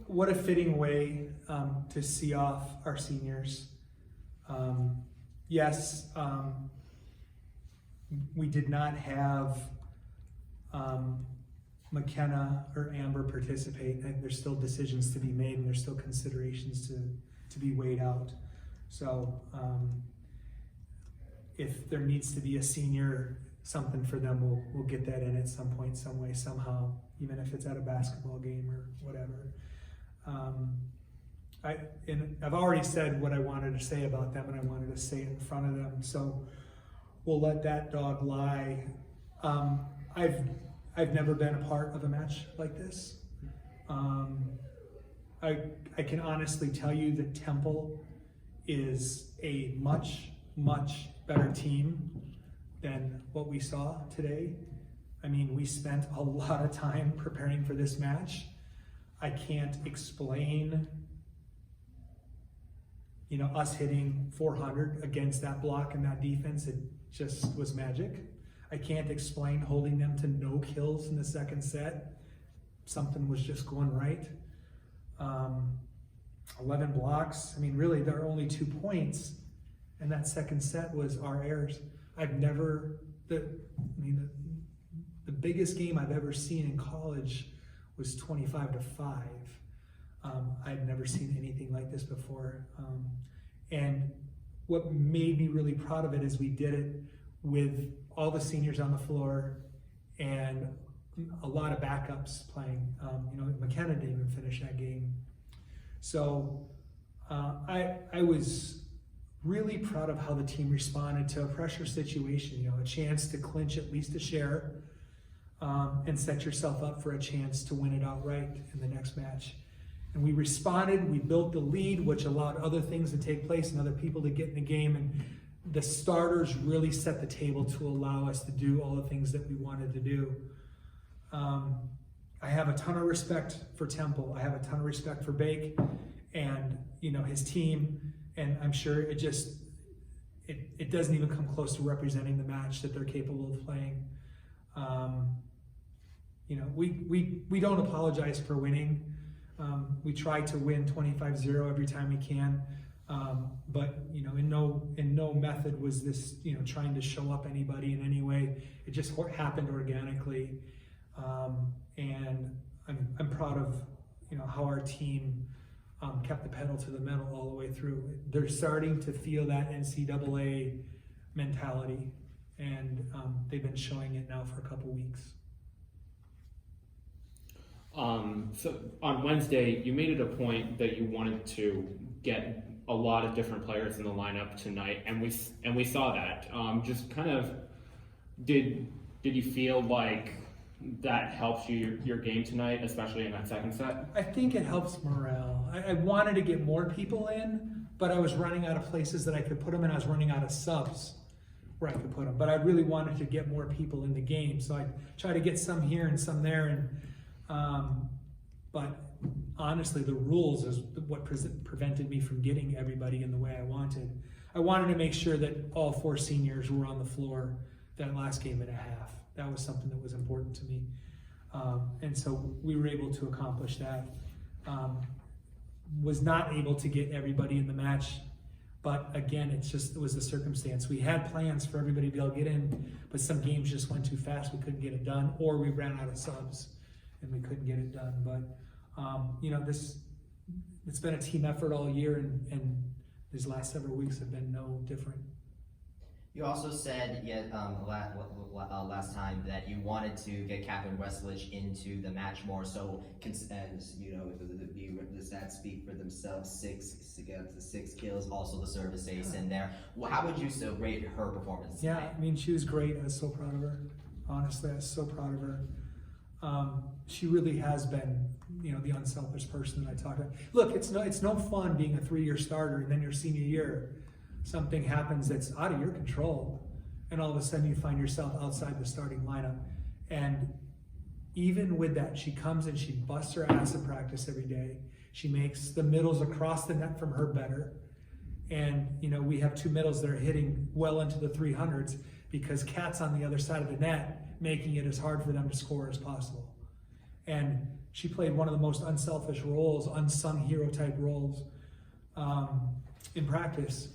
what a fitting way to see off our seniors. Yes, we did not have McKenna or Amber participate, and there's still decisions to be made, and there's still considerations to be weighed out. So if there needs to be a senior something for them, we'll get that in at some point, some way, somehow, even if it's at a basketball game or whatever. I've already said what I wanted to say about them, and I wanted to say it in front of them, so we'll let that dog lie. I've never been a part of a match like this. I can honestly tell you that Temple is a much, much better team than what we saw today. I mean, we spent a lot of time preparing for this match. I can't explain, us hitting 400 against that block and that defense. It just was magic. I can't explain holding them to no kills in the second set. Something was just going right. 11 blocks. I mean, really, there are only 2 points, and that second set was our errors. The biggest game I've ever seen in college was 25-5. I'd never seen anything like this before. And what made me really proud of it is we did it with all the seniors on the floor and a lot of backups playing. McKenna didn't even finish that game. So I was really proud of how the team responded to a pressure situation, a chance to clinch at least a share and set yourself up for a chance to win it outright in the next match. And we responded, we built the lead, which allowed other things to take place and other people to get in the game. And the starters really set the table to allow us to do all the things that we wanted to do. I have a ton of respect for Temple. I have a ton of respect for Bake and his team. And I'm sure it doesn't even come close to representing the match that they're capable of playing. We don't apologize for winning. We try to win 25-0 every time we can. But in no method was this trying to show up anybody in any way. It just happened organically, and I'm proud of how our team kept the pedal to the metal all the way through. They're starting to feel that NCAA mentality, and they've been showing it now for a couple weeks. So on Wednesday, you made it a point that you wanted to get a lot of different players in the lineup tonight, and we saw that. Just kind of, did you feel like that helps your game tonight, especially in that second set? I think it helps morale. I wanted to get more people in, but I was running out of places that I could put them in. I was running out of subs where I could put them, but I really wanted to get more people in the game, so I tried to get some here and some there. And but honestly, the rules is what prevented me from getting everybody in the way I wanted. I wanted to make sure that all 4 seniors were on the floor that last game and a half. That was something that was important to me. And so we were able to accomplish that. Was not able to get everybody in the match, but again, it was a circumstance. We had plans for everybody to be able to get in, but some games just went too fast. We couldn't get it done, or we ran out of subs and we couldn't get it done. But it's been a team effort all year, and these last several weeks have been no different. You also said last time that you wanted to get Catherine Westledge into the match more. So, the stats speak for themselves. 6 kills, also the service ace in there. How would you rate her performance tonight? Yeah, I mean, she was great. I was so proud of her. Honestly, I was so proud of her. She really has been, the unselfish person that I talk about. Look, it's no fun being a 3-year starter and then your senior year, something happens that's out of your control, and all of a sudden you find yourself outside the starting lineup. And even with that, she comes and she busts her ass in practice every day. She makes the middles across the net from her better. And we have 2 middles that are hitting well into the 300s because Kat's on the other side of the net, making it as hard for them to score as possible. And she played one of the most unselfish roles, unsung hero type roles in practice.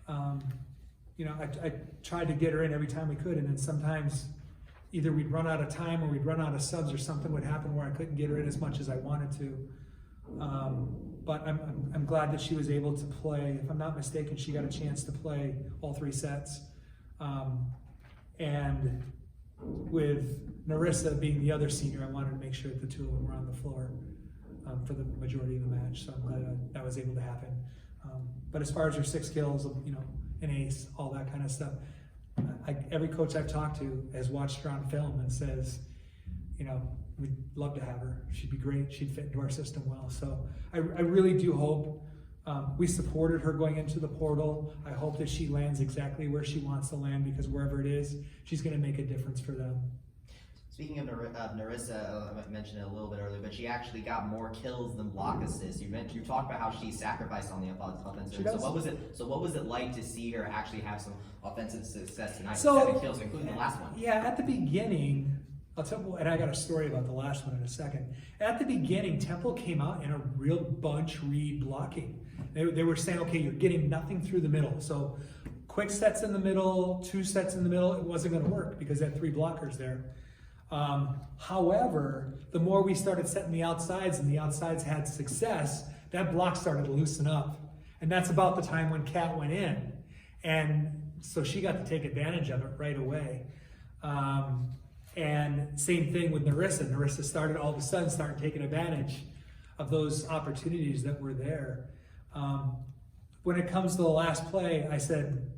You know, I tried to get her in every time we could, and then sometimes either we'd run out of time or we'd run out of subs or something would happen where I couldn't get her in as much as I wanted to. But I'm glad that she was able to play. If I'm not mistaken, she got a chance to play all 3 sets. And with Narissa being the other senior, I wanted to make sure that the 2 of them were on the floor for the majority of the match. So I'm glad that was able to happen. But as far as your 6 kills, you know, an ace, all that kind of stuff, every coach I've talked to has watched her on film and says, you know, we'd love to have her. She'd be great. She'd fit into our system well. So I really do hope we supported her going into the portal. I hope that she lands exactly where she wants to land, because wherever it is, she's going to make a difference for them. Speaking of Narissa, I mentioned it a little bit earlier, but she actually got more kills than block assists. You talked about how she sacrificed on the offensive. So what was it like to see her actually have some offensive success tonight? So, 7 kills, including the last one. Yeah, at the beginning, I'll tell you, and I got a story about the last one in a second. At the beginning, Temple came out in a real bunch read blocking. They were saying, okay, you're getting nothing through the middle. So quick sets in the middle, 2 sets in the middle, it wasn't going to work because they had 3 blockers there. However, the more we started setting the outsides and the outsides had success, that block started to loosen up. And that's about the time when Kat went in. And so she got to take advantage of it right away. And same thing with Narissa. Narissa started all of a sudden taking advantage of those opportunities that were there. When it comes to the last play, I said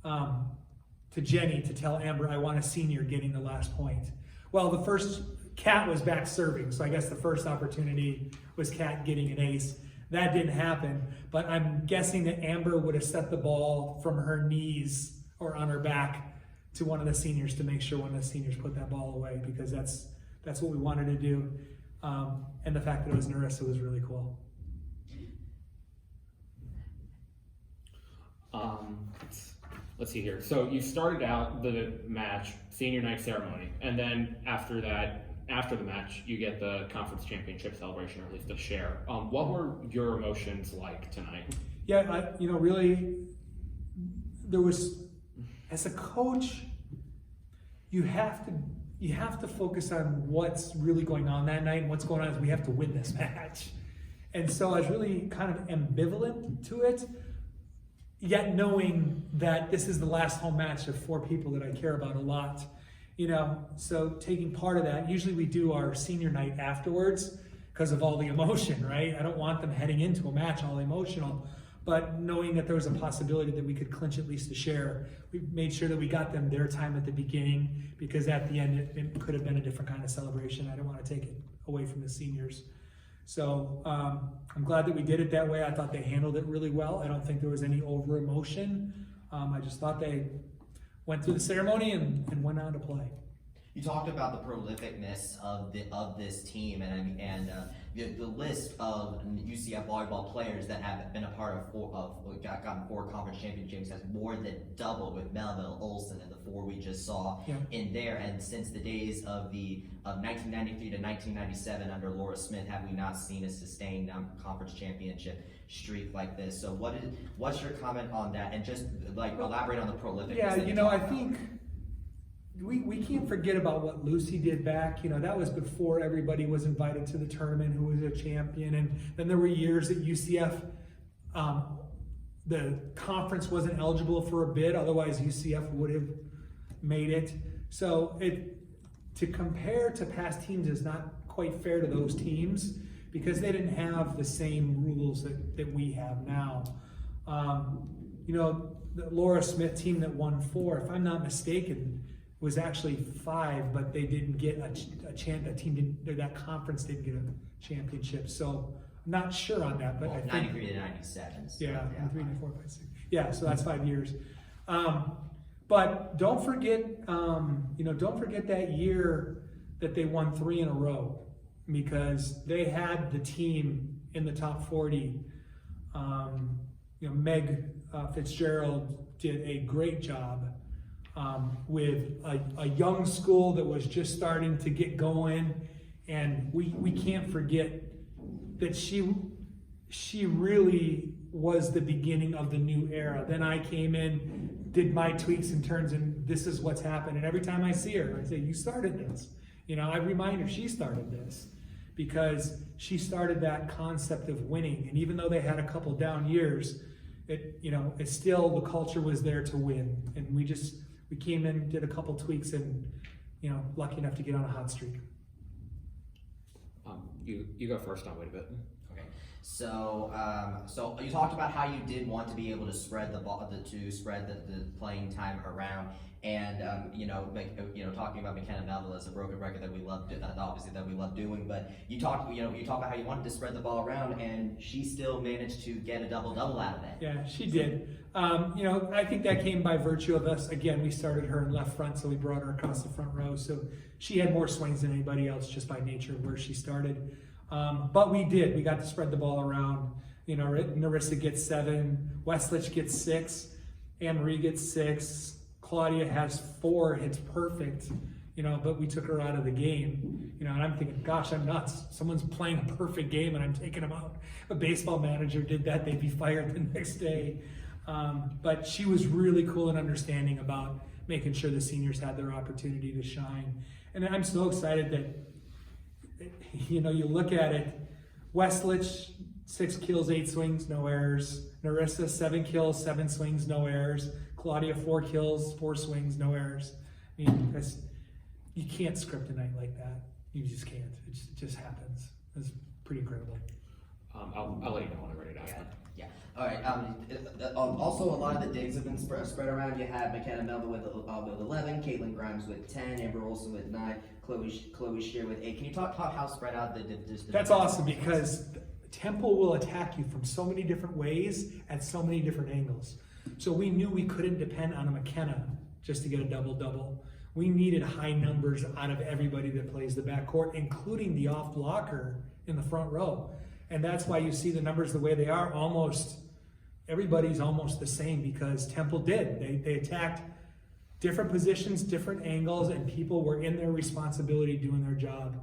to Jenny to tell Amber, I want a senior getting the last point. Well, the first, Kat was back serving, so I guess the first opportunity was Kat getting an ace. That didn't happen, but I'm guessing that Amber would have set the ball from her knees or on her back to one of the seniors to make sure one of the seniors put that ball away, because that's what we wanted to do. And the fact that it was Narissa was really cool. Let's see here. So you started out the match, senior night ceremony, and then after the match, you get the conference championship celebration, or at least a share. What were your emotions like tonight? Yeah, really, there was, as a coach, you have to focus on what's really going on that night, and what's going on is we have to win this match. And so I was really kind of ambivalent to it, yet knowing that this is the last home match of 4 people that I care about a lot. So taking part of that, usually we do our senior night afterwards because of all the emotion, right? I don't want them heading into a match all emotional, but knowing that there was a possibility that we could clinch at least a share, we made sure that we got them their time at the beginning, because at the end it could have been a different kind of celebration. I didn't want to take it away from the seniors. So I'm glad that we did it that way. I thought they handled it really well. I don't think there was any over emotion. I just thought they went through the ceremony and went on to play. You talked about the prolificness of this team, and the list of UCF volleyball players that have been a part of gotten 4 conference championships has more than doubled, with Melville, Olsen, and the 4 we just saw in there. And since the days of 1993 to 1997 under Laura Smith, have we not seen a sustained conference championship streak like this? So what's your comment on that, and just elaborate on the prolificness? Yeah, I think we can't forget about what Lucy did back. That was before everybody was invited to the tournament who was a champion. And then there were years at UCF, the conference wasn't eligible for a bid, otherwise UCF would have made it. So to compare to past teams is not quite fair to those teams, because they didn't have the same rules that we have now. The Laura Smith team that won 4, if I'm not mistaken, was actually 5, but they didn't get that conference didn't get a championship. So I'm not sure on that, but I think 93 to 97. So yeah, 93 to 4, 5, 6. Yeah, so that's 5 years. But don't forget, don't forget that year that they won 3 in a row, because they had the team in the top 40. Meg Fitzgerald did a great job with a young school that was just starting to get going, And we can't forget that she really was the beginning of the new era. Then I came in, did my tweaks and turns, and this is what's happened. And every time I see her, I say, you started this. I remind her she started this, because she started that concept of winning. And even though they had a couple down years, it's still, the culture was there to win. And we came in, did a couple tweaks, and lucky enough to get on a hot streak. You go first. I'll wait a bit. Okay. So you talked about how you did want to be able to spread the ball, to spread the playing time around, and talking about McKenna Melville as a broken record that we love, obviously that we love doing. But you talked about how you wanted to spread the ball around, and she still managed to get a double-double out of that. Yeah, she did. I think that came by virtue of us. Again, we started her in left front, so we brought her across the front row. So she had more swings than anybody else just by nature of where she started. But we got to spread the ball around. Narissa gets 7, Westlich gets 6, Anne-Marie gets 6, Claudia has 4, hits perfect, but we took her out of the game. And I'm thinking, gosh, I'm nuts. Someone's playing a perfect game and I'm taking them out. A baseball manager did that, they'd be fired the next day. But she was really cool and understanding about making sure the seniors had their opportunity to shine. And I'm so excited that, you look at it, Westlich, 6 kills, 8 swings, no errors. Narissa, 7 kills, 7 swings, no errors. Claudia, 4 kills, 4 swings, no errors. I mean, you can't script a night like that. You just can't. It just happens. It's pretty incredible. I'll let you know when I'm ready to ask. Yeah. All right. Also, a lot of the digs have been spread around. You have McKenna Melville with 11, Caitlin Grimes with 10, Amber Olsen with 9, Chloe Shear with 8. Can you talk how spread out the That's awesome, because Temple will attack you from so many different ways at so many different angles. So we knew we couldn't depend on a McKenna just to get a double-double. We needed high numbers out of everybody that plays the backcourt, including the off blocker in the front row. And that's why you see the numbers the way they are. Everybody's almost the same, because Temple did. They attacked different positions, different angles, and people were in their responsibility doing their job.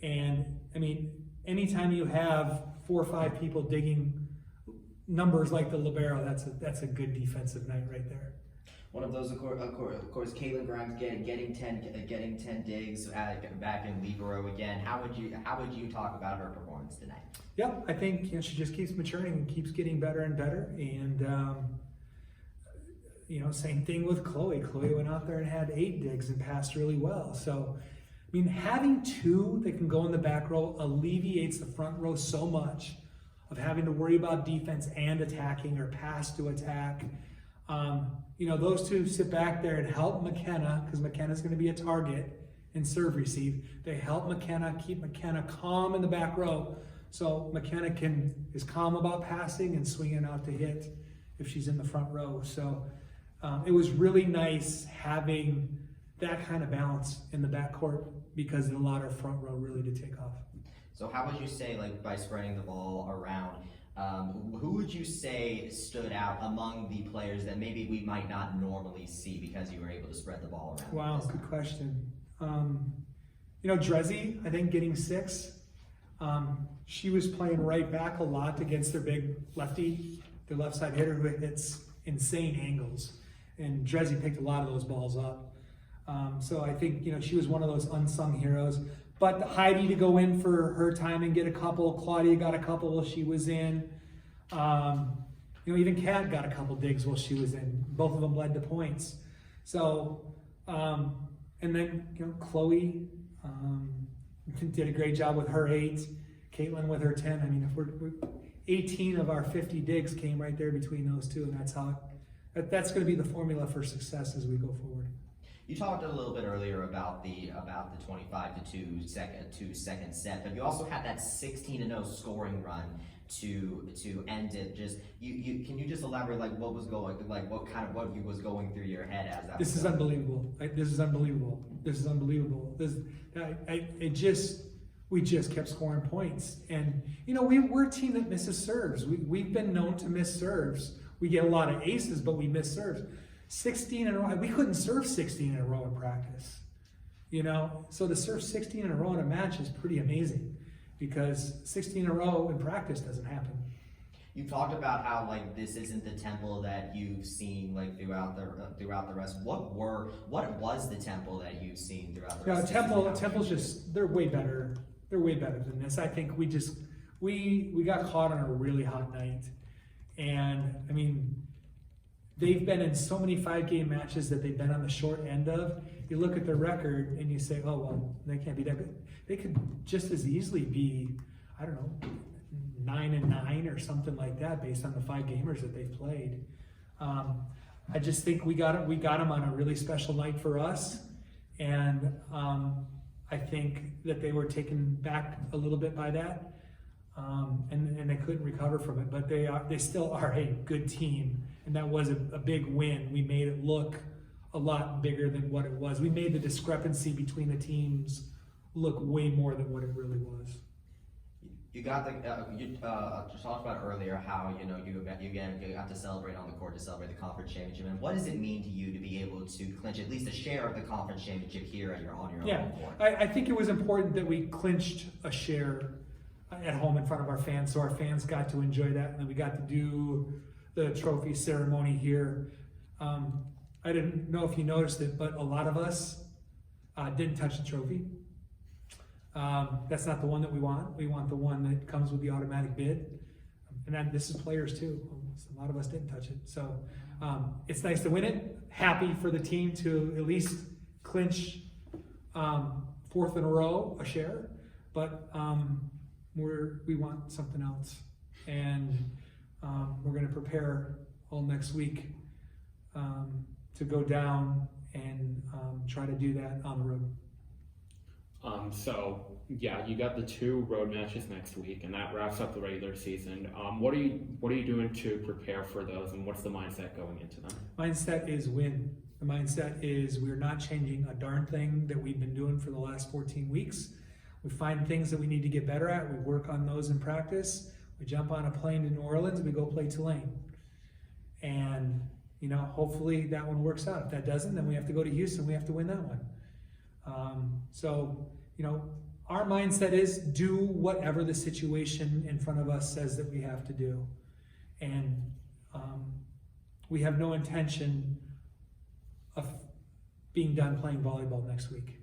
And I mean, anytime you have 4 or 5 people digging numbers like the libero, that's a good defensive night right there. One of those, of course, Caitlin Grimes getting 10 digs back in libero again. How would you talk about her performance tonight? Yep, I think she just keeps maturing and keeps getting better and better. And same thing with Chloe. Chloe went out there and had 8 digs and passed really well. So, I mean, having 2 that can go in the back row alleviates the front row so much of having to worry about defense and attacking, or pass to attack. Those 2 sit back there and help McKenna, because McKenna's going to be a target in serve receive. They help McKenna, keep McKenna calm in the back row, so McKenna is calm about passing and swinging out to hit if she's in the front row. So it was really nice having that kind of balance in the backcourt, because it allowed our front row really to take off. So how would you say, like, by spreading the ball around, who would you say stood out among the players that maybe we might not normally see because you were able to spread the ball around? Wow, good question. Drezzy, I think, getting 6. She was playing right back a lot against their big lefty, their left side hitter, who hits insane angles. And Drezzy picked a lot of those balls up. So I think, she was one of those unsung heroes. But Heidi to go in for her time and get a couple. Claudia got a couple while she was in. Even Kat got a couple digs while she was in. Both of them led to points. So, and then, Chloe did a great job with her 8. Caitlin with her 10. I mean, if we're 18 of our 50 digs came right there between those 2, and that's going to be the formula for success as we go forward. You talked a little bit earlier about the 25-2 second set, but you also had that 16-0 scoring run to end it. Can you just elaborate, like, what was going through your head as that? This is unbelievable. We just kept scoring points, and we're a team that misses serves. We've been known to miss serves. We get a lot of aces, but we miss serves. 16 in a row. We couldn't serve 16 in a row in practice. you know? So to serve 16 in a row in a match is pretty amazing, because 16 in a row in practice doesn't happen. You talked about how like this isn't the tempo that you've seen like throughout the rest. What was the tempo that you've seen throughout the rest? Temple's just, they're way better. They're way better than this. I think we got caught on a really hot night, and I mean, they've been in so many 5-game matches that they've been on the short end of. You look at their record and you say, oh well, they can't be that good. They could just as easily be, I don't know, 9-9 or something like that, based on the 5 gamers that they've played. I just think we got them on a really special night for us, and I think that they were taken back a little bit by that, and they couldn't recover from it. But they still are a good team, and that was a big win. We made it look a lot bigger than what it was. We made the discrepancy between the teams look way more than what it really was. You got you talked about earlier how you got to celebrate on the court, to celebrate the conference championship. And what does it mean to you to be able to clinch at least a share of the conference championship here on your own court? I think it was important that we clinched a share at home in front of our fans, so our fans got to enjoy that, and then we got to do the trophy ceremony here. I didn't know if you noticed it, but a lot of us didn't touch the trophy. That's not the one that we want. We want the one that comes with the automatic bid. And then this is players too. A lot of us didn't touch it. So it's nice to win it. Happy for the team to at least clinch 4th in a row, a share. But we want something else. And we're going to prepare all next week to go down and try to do that on the road. So yeah, you got the 2 road matches next week, and that wraps up the regular season. What are you doing to prepare for those, and what's the mindset going into them? Mindset is win. The mindset is we're not changing a darn thing that we've been doing for the last 14 weeks. We find things that we need to get better at. We work on those in practice. We jump on a plane to New Orleans. We go play Tulane, and hopefully that one works out. If that doesn't, then we have to go to Houston. We have to win that one. Our mindset is do whatever the situation in front of us says that we have to do. And we have no intention of being done playing volleyball next week.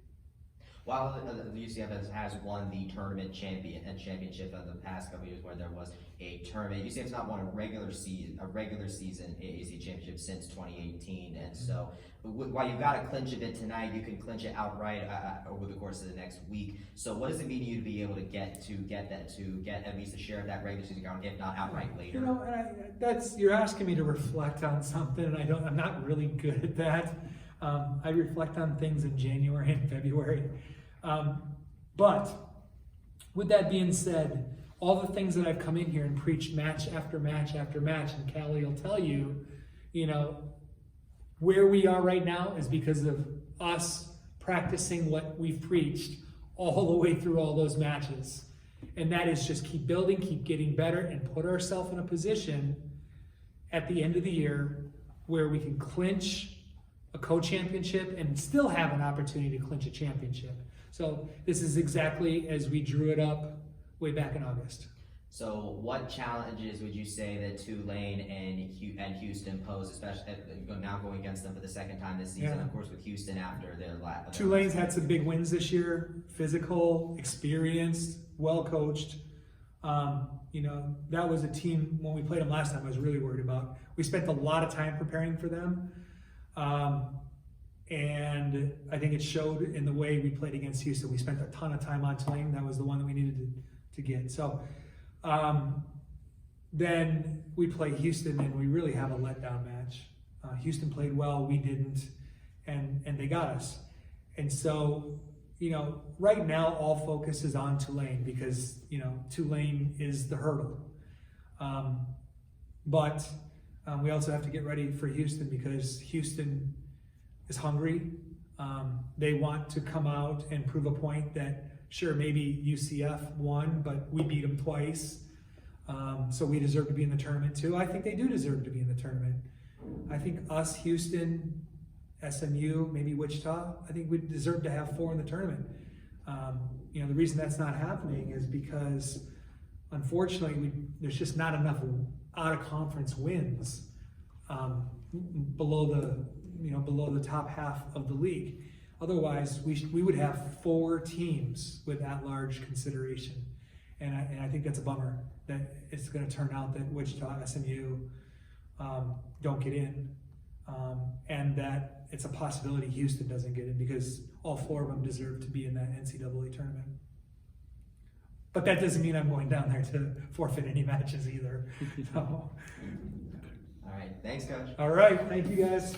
While the UCF has won the tournament championship in the past couple of years, where there was a tournament, UCF's not won a regular season AAC championship since 2018, and so while you've got to clinch it tonight, you can clinch it outright over the course of the next week. So what does it mean to you to be able to get at least a share of that regular season ground, if not outright later? You're asking me to reflect on something, and I'm not really good at that. I reflect on things in January and February. But with that being said, all the things that I've come in here and preached match after match after match, and Callie will tell you, where we are right now is because of us practicing what we've preached all the way through all those matches. And that is just keep building, keep getting better, and put ourselves in a position at the end of the year where we can clinch a co-championship and still have an opportunity to clinch a championship. So this is exactly as we drew it up way back in August. So what challenges would you say that Tulane and Houston pose, especially now going against them for the second time this season, of course with Houston after their last... Tulane's had some big wins this year, physical, experienced, well-coached. That was a team, when we played them last time, I was really worried about. We spent a lot of time preparing for them. And I think it showed in the way we played against Houston. We spent a ton of time on Tulane. That was the one that we needed to get. So then we play Houston, and we really have a letdown match. Houston played well, we didn't, and they got us. And so, right now all focus is on Tulane because, Tulane is the hurdle. But we also have to get ready for Houston because Houston is hungry. They want to come out and prove a point that, sure, maybe UCF won, but we beat them twice. So we deserve to be in the tournament too. I think they do deserve to be in the tournament. I think us, Houston, SMU, maybe Wichita. I think we deserve to have 4 in the tournament. You know, the reason that's not happening is because, unfortunately, there's just not enough out-of-conference wins below the top half of the league. Otherwise, we would have 4 teams with at-large consideration, and I think that's a bummer that it's going to turn out that Wichita, SMU don't get in, and that it's a possibility Houston doesn't get in because all 4 of them deserve to be in that NCAA tournament. But that doesn't mean I'm going down there to forfeit any matches either. So. All right, thanks, Coach. All right, thank you guys.